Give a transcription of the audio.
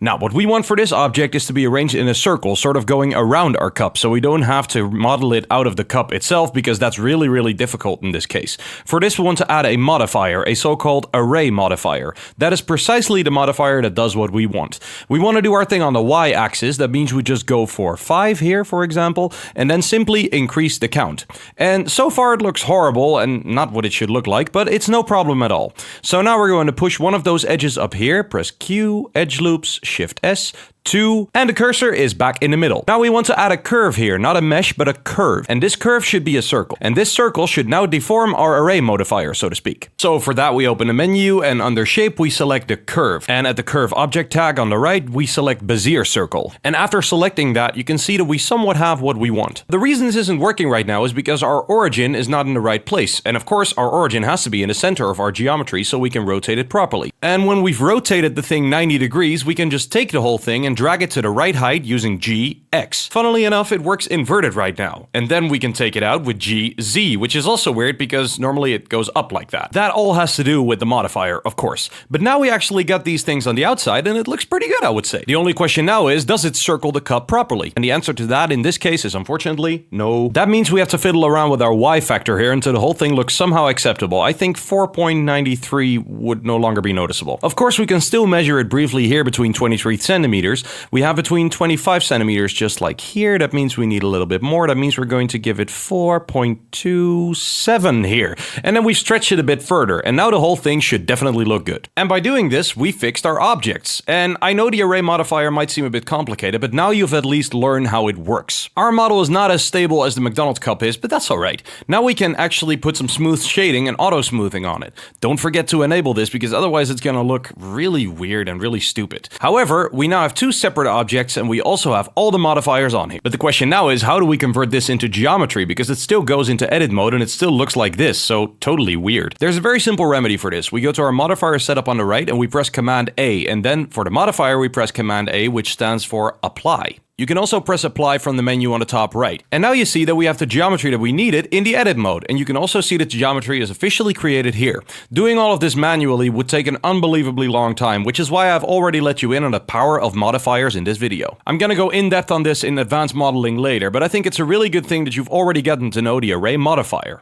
Now, what we want for this object is to be arranged in a circle, sort of going around our cup, so we don't have to model it out of the cup itself, because that's really difficult in this case. For this, we want to add a modifier, a so-called array modifier. That is precisely the modifier that does what we want. We want to do our thing on the y-axis. That means we just go for 5 here, for example, and then simply increase the count. And so far it looks horrible and not what it should look like, but it's no problem at all. So now we're going to push one of those edges up here, press Q, edge loops, Shift S, 2, and the cursor is back in the middle. Now we want to add a curve here, not a mesh, but a curve. And this curve should be a circle. And this circle should now deform our array modifier, so to speak. So for that, we open the menu, and under shape, we select the curve. And at the curve object tag on the right, we select Bezier circle. And after selecting that, you can see that we somewhat have what we want. The reason this isn't working right now is because our origin is not in the right place. And of course, our origin has to be in the center of our geometry so we can rotate it properly. And when we've rotated the thing 90 degrees, we can just take the whole thing and drag it to the right height using G, X. Funnily enough, it works inverted right now. And then we can take it out with G, Z, which is also weird because normally it goes up like that. That all has to do with the modifier, of course. But now we actually got these things on the outside and it looks pretty good, I would say. The only question now is, does it circle the cup properly? And the answer to that in this case is unfortunately no. That means we have to fiddle around with our Y factor here until the whole thing looks somehow acceptable. I think 4.93 would no longer be noticeable. Of course, we can still measure it briefly here between 23 centimeters. We have between 25 centimeters just like here. That means we need a little bit more. That means we're going to give it 4.27 here. And then we stretch it a bit further. And now the whole thing should definitely look good. And by doing this, we fixed our objects. And I know the array modifier might seem a bit complicated, but now you've at least learned how it works. Our model is not as stable as the McDonald's cup is, but that's alright. Now we can actually put some smooth shading and auto smoothing on it. Don't forget to enable this because otherwise it's gonna look really weird and really stupid. However, we now have two separate objects and we also have all the modifiers on here. But the question now is, how do we convert this into geometry? Because it still goes into edit mode and it still looks like this, so totally weird. There's a very simple remedy for this. We go to our modifier setup on the right and we press Command A, and then for the modifier we press Command A, which stands for apply. You can also press apply from the menu on the top right. And now you see that we have the geometry that we needed in the edit mode. And you can also see that the geometry is officially created here. Doing all of this manually would take an unbelievably long time, which is why I've already let you in on the power of modifiers in this video. I'm gonna go in depth on this in advanced modeling later, but I think it's a really good thing that you've already gotten to know the array modifier.